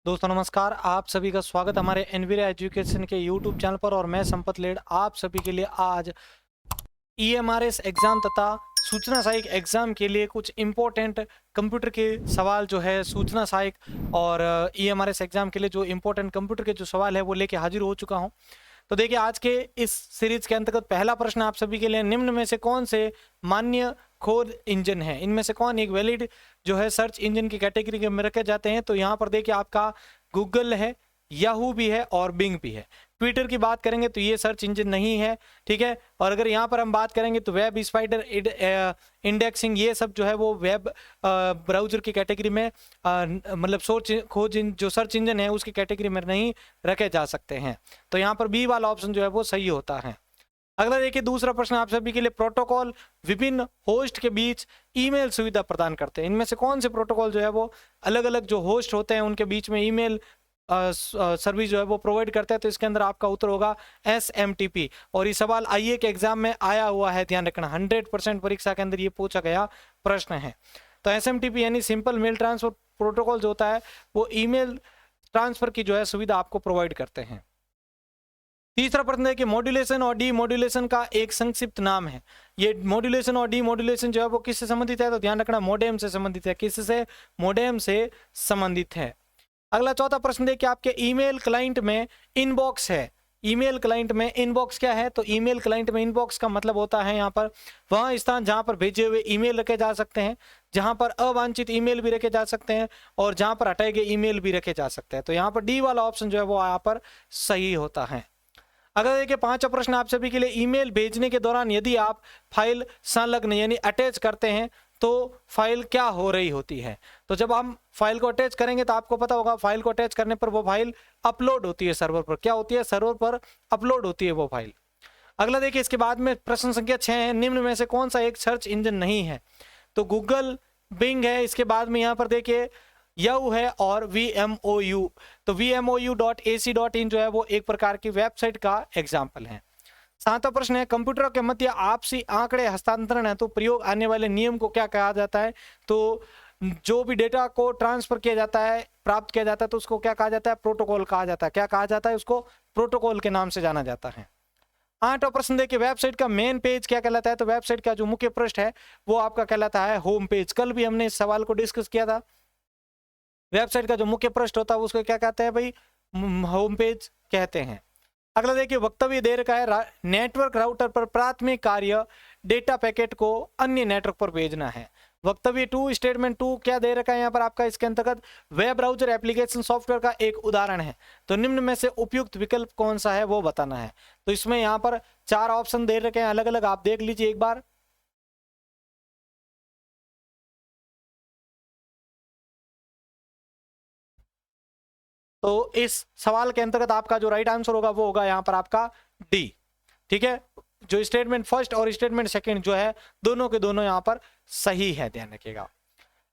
दोस्तों नमस्कार, आप सभी का स्वागत हमारे एनवीरे एजुकेशन के यूट्यूब चैनल पर। और मैं संपत लेड आप सभी के लिए आज ईएमआरएस एग्जाम तथा सूचना सहायक एग्जाम के लिए कुछ इम्पोर्टेंट कंप्यूटर के सवाल जो है सूचना सहायक और ईएमआरएस एग्जाम के लिए जो इम्पोर्टेंट कंप्यूटर के जो सवाल है वो लेके हाजिर हो चुका हूं। तो देखिए, आज के इस सीरीज के अंतर्गत पहला प्रश्न आप सभी के लिए, निम्न में से कौन से मान्य खोज इंजन है, इनमें से कौन एक वैलिड जो है सर्च इंजन की कैटेगरी में रखे जाते हैं। तो यहाँ पर देखिए, आपका गूगल है, याहू भी है और बिंग भी है। ट्विटर की बात करेंगे तो ये सर्च इंजन नहीं है, ठीक है। और अगर यहाँ पर हम बात करेंगे तो वेब स्पाइडर, इंडेक्सिंग, ये सब जो है वो वेब ब्राउजर की कैटेगरी में मतलब जो सर्च इंजन है उसकी कैटेगरी में नहीं रखे जा सकते हैं। तो यहाँ पर बी वाला ऑप्शन जो है वो सही होता है। अगला देखिए, दूसरा प्रश्न आप सभी के लिए, प्रोटोकॉल विभिन्न होस्ट के बीच ईमेल सुविधा प्रदान करते हैं। इनमें से कौन से प्रोटोकॉल जो है वो अलग अलग जो होस्ट होते हैं उनके बीच में ईमेल सर्विस जो है वो प्रोवाइड करते हैं। तो इसके अंदर आपका उत्तर होगा SMTP। और ये सवाल आईए के एग्जाम में आया हुआ है, ध्यान रखना, 100% परीक्षा के अंदर ये पूछा गया प्रश्न है। तो SMTP यानी सिंपल मेल ट्रांसफर प्रोटोकॉल जो होता है वो ईमेल ट्रांसफर की जो है सुविधा आपको प्रोवाइड करते हैं। तीसरा प्रश्न है कि मॉड्यूलेशन और डीमॉड्यूलेशन का एक संक्षिप्त नाम है। ये मॉड्यूलेशन और डीमॉड्यूलेशन जो है वो किससे संबंधित है? तो ध्यान रखना, मोडेम से संबंधित है। किससे? मोडेम से संबंधित है। अगला चौथा प्रश्न देखिए, आपके ईमेल क्लाइंट में इनबॉक्स है। ईमेल क्लाइंट में इनबॉक्स क्या है? तो ईमेल क्लाइंट में इनबॉक्स का मतलब होता है यहाँ पर वह स्थान जहां पर भेजे हुए ईमेल रखे जा सकते हैं, जहां पर अवांछित ईमेल भी रखे जा सकते हैं और जहां पर हटाए गए ईमेल भी रखे जा सकते हैं। तो यहाँ पर डी वाला ऑप्शन जो है वो यहाँ पर सही होता है। अगर देखिए, पांचवा प्रश्न आप सभी के लिए, ईमेल भेजने के दौरान यदि आप फाइल संलग्न यानी अटैच करते हैं तो फाइल क्या हो रही होती है? तो जब हम फाइल को अटैच करेंगे तो आपको पता होगा, फाइल को अटैच करने पर वो फाइल अपलोड होती है सर्वर पर। क्या होती है? सर्वर पर अपलोड होती है वो फाइल। अगला देखिए, इसके बाद में प्रश्न संख्या 6 है, निम्न में से कौन सा एक सर्च इंजन नहीं है? तो गूगल, बिंग है, इसके बाद में यहाँ पर देखिए याहू है और VMOU। तो VMOU.ac.in जो है वो एक प्रकार की वेबसाइट का एग्जाम्पल है। सातवां प्रश्न है, कंप्यूटरों के मध्य आपसी आंकड़े हस्तांतरण है तो प्रयोग आने वाले नियम को क्या कहा जाता है? तो जो भी डेटा को ट्रांसफर किया जाता है, प्राप्त किया जाता है, तो उसको क्या कहा जाता है? प्रोटोकॉल कहा जाता है। क्या कहा जाता है? उसको प्रोटोकॉल के नाम से जाना जाता है। आठवां प्रश्न देखिए, वेबसाइट का मेन पेज क्या कहलाता है? तो वेबसाइट का जो मुख्य पृष्ठ है वो आपका कहलाता है होम पेज। कल भी हमने इस सवाल को डिस्कस किया था। वेबसाइट का जो मुख्य पृष्ठ होता है उसको क्या कहते हैं भाई? होम पेज कहते हैं। अगला देखिए, वक्तव्य दे रखा है, नेटवर्क राउटर पर प्राथमिक कार्य डेटा पैकेट को अन्य नेटवर्क पर भेजना है। वक्तव्य 2 स्टेटमेंट 2 क्या दे रखा है यहाँ पर आपका? इसके अंतर्गत वेब ब्राउजर एप्लीकेशन सॉफ्टवेयर का एक उदाहरण है। तो निम्न में से उपयुक्त विकल्प कौन सा है वो बताना है। तो इसमें यहाँ पर 4 ऑप्शन दे रखे हैं अलग अलग, आप देख लीजिए एक बार। तो इस सवाल के अंतर्गत आपका जो राइट आंसर होगा वो होगा यहाँ पर आपका डी, ठीक है। जो स्टेटमेंट फर्स्ट और स्टेटमेंट सेकंड जो है दोनों के दोनों यहाँ पर सही है, ध्यान रखिएगा।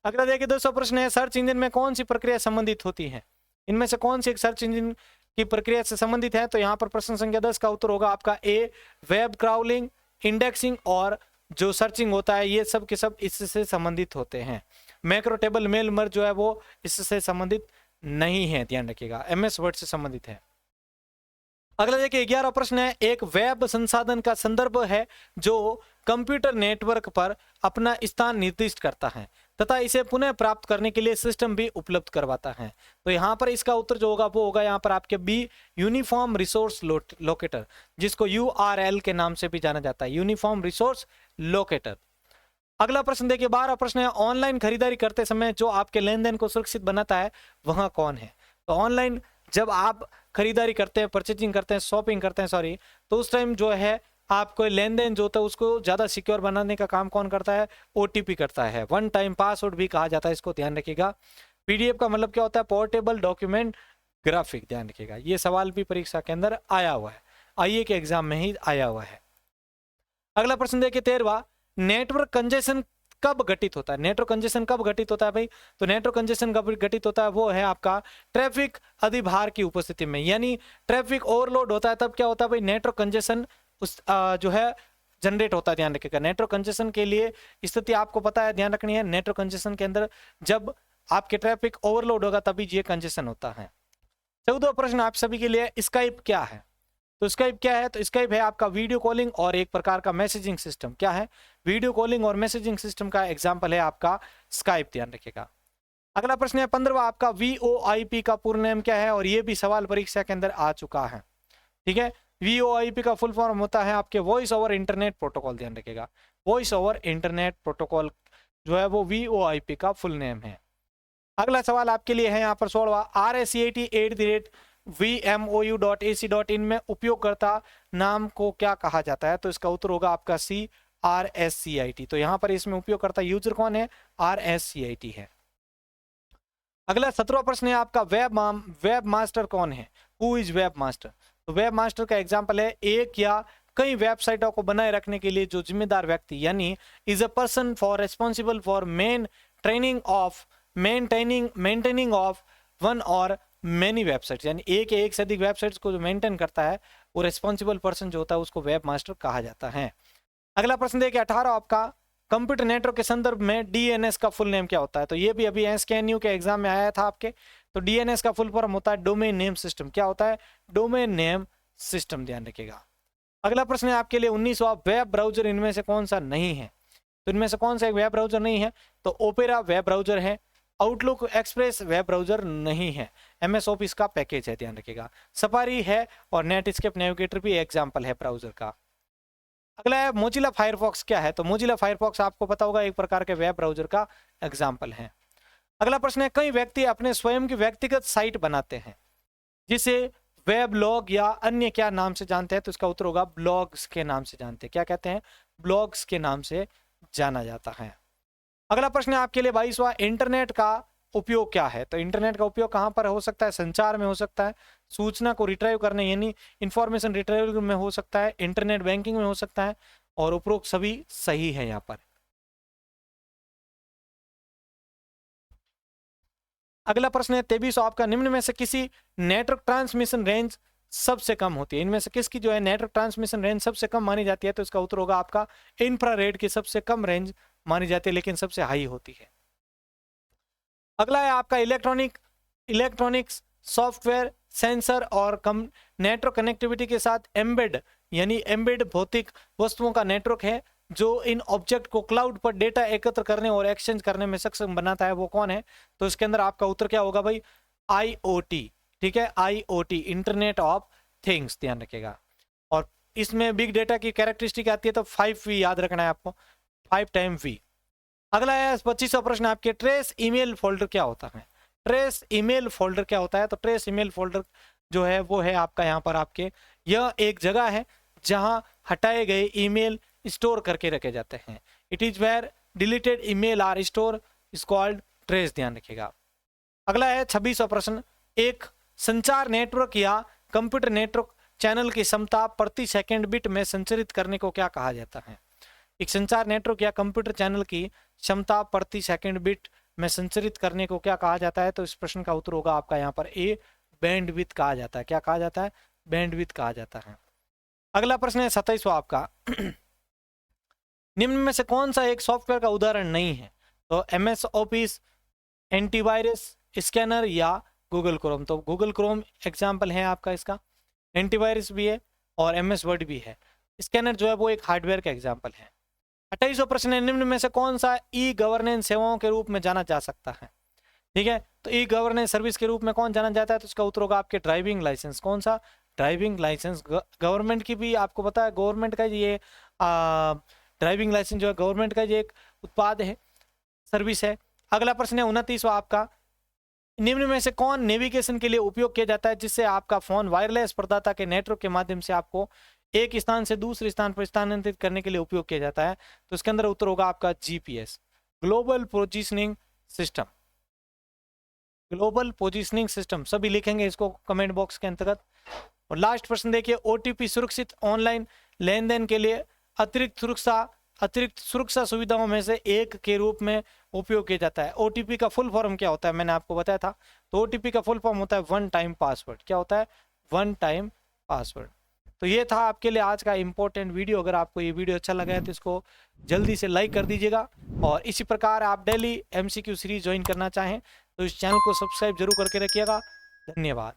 अगला देखिए, 200 प्रश्न है, सर्च इंजन में कौन सी प्रक्रिया संबंधित होती है? इनमें से कौन सी एक सर्च इंजन की प्रक्रिया से संबंधित है? तो यहाँ पर प्रश्न संख्या 10 का उत्तर होगा आपका ए, वेब क्राउलिंग, इंडेक्सिंग और जो सर्चिंग होता है ये सब के सब इससे संबंधित होते हैं। मैक्रो टेबल मेल मर्ज जो है वो इससे संबंधित नहीं है, ध्यान रखिएगा, MS वर्ड से संबंधित है। अगला देखिए, 11 प्रश्न है, एक वेब संसाधन का संदर्भ है जो कंप्यूटर नेटवर्क पर अपना स्थान निर्दिष्ट करता है तथा इसे पुनः प्राप्त करने के लिए सिस्टम भी उपलब्ध करवाता है। तो यहाँ पर इसका उत्तर जो होगा वो होगा यहाँ पर आपके बी, यूनिफॉर्म रिसोर्स लोकेटर, जिसको URL के नाम से भी जाना जाता है, यूनिफॉर्म रिसोर्स लोकेटर। अगला प्रश्न देखिए, 12 प्रश्न है, ऑनलाइन खरीदारी करते समय जो आपके लेन देन को सुरक्षित बनाता है वह कौन है? तो ऑनलाइन जब आप खरीदारी करते हैं, परचेजिंग करते हैं, शॉपिंग करते हैं, सॉरी, तो उस टाइम जो है आपको लेन देन जो होता है उसको ज्यादा सिक्योर बनाने का काम कौन करता है? OTP करता है, वन टाइम पासवर्ड भी कहा जाता है इसको, ध्यान रखिएगा। PDF का मतलब क्या होता है? पोर्टेबल डॉक्यूमेंट ग्राफिक, ध्यान रखिएगा। ये सवाल भी परीक्षा के अंदर आया हुआ है, आईए के एग्जाम में ही आया हुआ है। अगला प्रश्न देखिए, 13वां, नेटवर्क कंजेशन कब घटित होता है? नेटवर्क कंजेशन कब घटित होता है भाई? तो नेटवर्क कंजेशन कब घटित होता है वो है आपका ट्रैफिक अधिभार की उपस्थिति में, यानी ट्रैफिक ओवरलोड होता है तब क्या होता है भाई? नेटवर्क कंजेशन उस जो है जनरेट होता है, ध्यान रखिएगा। नेटवर्क कंजेशन के लिए स्थिति आपको पता है, ध्यान रखनी है। नेटवर्क कंजेशन के अंदर जब आपके ट्रैफिक ओवरलोड होगा तभी ये कंजेशन होता है। 14वां प्रश्न आप सभी के लिए, स्काइप क्या है? तो स्काइप क्या है? तो स्काइप है आपका वीडियो कॉलिंग और एक प्रकार का मैसेजिंग सिस्टम। क्या है? वीडियो कॉलिंग और मैसेजिंग सिस्टम का एग्जांपल है आपका स्काइप, ध्यान रखिएगा। अगला प्रश्न है 15वां आपका, VoIP का पूर्ण नाम क्या है? और ये भी सवाल परीक्षा के अंदर आ चुका है, ठीक है। VoIP का फुल फॉर्म होता है आपके वॉइस ओवर इंटरनेट प्रोटोकॉल, ध्यान रखिएगा। वॉइस ओवर इंटरनेट प्रोटोकॉल जो है वो VoIP का फुल नेम है। अगला सवाल आपके लिए है यहाँ पर 16वां, RSCIT@vmou.ac.in में उपयोगकर्ता नाम को क्या कहा जाता है? तो इसका उत्तर होगा आपका C, RSCIT। तो यहाँ पर इसमें उपयोगकर्ता यूजर कौन है? RSCIT है। अगला 17वां प्रश्न है आपका, वेब मास्टर कौन है? Who is web master? तो वेब मास्टर का एग्जांपल है एक या कई वेबसाइटों को बनाए रखने के लिए जो जिम्मेदार व्यक्ति, यानी is a person for responsible for maintaining of one और मेनी वेबसाइट्स, यानी एक या एक से अधिक वेबसाइट्स को जो मेंटेन करता है वो रिस्पॉन्सिबल पर्सन जो होता है उसको वेब मास्टर कहा जाता है। अगला प्रश्न देखिए 18 आपका, कंप्यूटर नेटवर्क के संदर्भ में डीएनएस का फुल नेम क्या होता है? तो ये भी अभी एसकेएनयू के एग्जाम में आया था आपके। तो डीएनएस का फुल फॉर्म होता है डोमेन नेम सिस्टम। क्या होता है? डोमेन नेम सिस्टम, ध्यान रखिएगा। अगला प्रश्न है आपके लिए 19वां, वेब ब्राउजर इनमें से कौन सा नहीं है? तो इनमें से कौन सा एक वेब ब्राउजर नहीं है? तो ओपेरा वेब ब्राउजर है, आउटलुक एक्सप्रेस वेब ब्राउजर नहीं है, MS ऑफिस का पैकेज है, ध्यान रखिएगा। सफारी है और नेटस्केप नेविगेटर भी एग्जाम्पल है ब्राउजर का। अगला है मोजिला फायरफॉक्स क्या है? तो मोजिला फायरफॉक्स आपको पता होगा एक प्रकार के वेब ब्राउजर का एग्जाम्पल है। अगला प्रश्न है, कई व्यक्ति अपने स्वयं की व्यक्तिगत साइट बनाते हैं जिसे वेब लॉग या अन्य क्या नाम से जानते हैं? तो इसका उत्तर होगा ब्लॉग्स के नाम से जानते हैं। क्या कहते हैं? ब्लॉग्स के नाम से जाना जाता है। अगला प्रश्न है आपके लिए 22वां, इंटरनेट का उपयोग क्या है? तो इंटरनेट का उपयोग कहां पर हो सकता है? संचार में हो सकता है, सूचना को रिट्राइव करने यानी इंफॉर्मेशन रिट्राइव में हो सकता है, इंटरनेट बैंकिंग में हो सकता है, और उपरोक्त सभी सही है यहाँ पर। अगला प्रश्न है 23वां आपका, निम्न में से किसी नेटवर्क ट्रांसमिशन रेंज सबसे कम होती है? इनमें से किसकी जो है नेटवर्क ट्रांसमिशन रेंज सबसे कम मानी जाती है? तो इसका उत्तर होगा आपका इंफ्रारेड की सबसे कम रेंज मानी जाती है लेकिन सबसे हाई होती है। अगला है आपका इलेक्ट्रॉनिक्स सॉफ्टवेयर सेंसर और नेटवर्क कनेक्टिविटी के साथ एम्बेड भौतिक वस्तुओं का नेटवर्क है जो इन ऑब्जेक्ट को क्लाउड पर डेटा एकत्र करने और एक्सचेंज करने में सक्षम बनाता है। वो कौन है? तो इसके अंदर आपका उत्तर क्या होगा भाई? IoT, ठीक है, IoT, इंटरनेट ऑफ थिंग्स, ध्यान रखिएगा। और इसमें बिग डेटा की कैरेक्टरिस्टिक आती है तो 5V याद रखना है आपको, 5 टाइम V। अगला है 25वां प्रश्न आपके, ट्रेस ईमेल फोल्डर क्या होता है? ट्रेस ईमेल फोल्डर क्या होता है? तो ट्रेस ईमेल फोल्डर जो है वो है आपका यहाँ पर आपके, यह एक जगह है जहां हटाए गए ईमेल स्टोर करके रखे जाते हैं। It is where deleted email are store is called trash, ध्यान रखिएगा। अगला है 26वां प्रश्न, एक संचार नेटवर्क या कंप्यूटर नेटवर्क चैनल की क्षमता प्रति सेकंड बिट में संचारित करने को क्या कहा जाता है? एक संचार नेटवर्क या कंप्यूटर चैनल की क्षमता प्रति सेकंड बिट में संचारित करने को क्या कहा जाता है? तो इस प्रश्न का उत्तर होगा आपका यहाँ पर ए, बैंडविड्थ कहा जाता है। क्या कहा जाता है? बैंडविड्थ कहा जाता है। अगला प्रश्न है 27वां आपका, निम्न में से कौन सा एक सॉफ्टवेयर का उदाहरण नहीं है? तो MS ऑफिस, एंटीवायरस स्कैनर या गूगल क्रोम? तो गूगल क्रोम एग्जाम्पल है आपका इसका, एंटीवायरस भी है और MS वर्ड भी है। स्कैनर जो है वो एक हार्डवेयर का एग्जाम्पल है। 28वां प्रश्न है, निम्न में से कौन सा ई गवर्नेंस सेवाओं के रूप में जाना जा सकता है? ठीक है, तो ई गवर्नेंस सर्विस के रूप में कौन जाना जाता है? तो इसका उत्तर होगा आपके ड्राइविंग लाइसेंस। कौन सा? Driving licence. गवर्नमेंट की भी आपको पता है, गवर्नमेंट का ये ड्राइविंग लाइसेंस जो है गवर्नमेंट का ये एक उत्पाद है, सर्विस है। अगला प्रश्न है 29वां आपका, निम्न में से कौन नेविगेशन के लिए उपयोग किया जाता है जिससे आपका फोन वायरलेस प्रदाता के नेटवर्क के माध्यम से आपको एक स्थान से दूसरे स्थान पर स्थानांतरित करने के लिए उपयोग किया जाता है? तो इसके अंदर उत्तर होगा आपका GPS, global positioning system. Global positioning system सभी लिखेंगे इसको कमेंट बॉक्स के अंतर्गत। और लास्ट प्रश्न देखिए, OTP सुरक्षित ऑनलाइन लेन देन के लिए अतिरिक्त सुरक्षा सुविधाओं में से एक के रूप में उपयोग किया जाता है। OTP का फुल फॉर्म क्या होता है? मैंने आपको बताया था। तो OTP का फुल फॉर्म होता है वन टाइम पासवर्ड। क्या होता है? One time password. तो ये था आपके लिए आज का इंपॉर्टेंट वीडियो। अगर आपको ये वीडियो अच्छा लगा है तो इसको जल्दी से लाइक कर दीजिएगा। और इसी प्रकार आप डेली MCQ सीरीज ज्वाइन करना चाहें तो इस चैनल को सब्सक्राइब जरूर करके रखिएगा। धन्यवाद।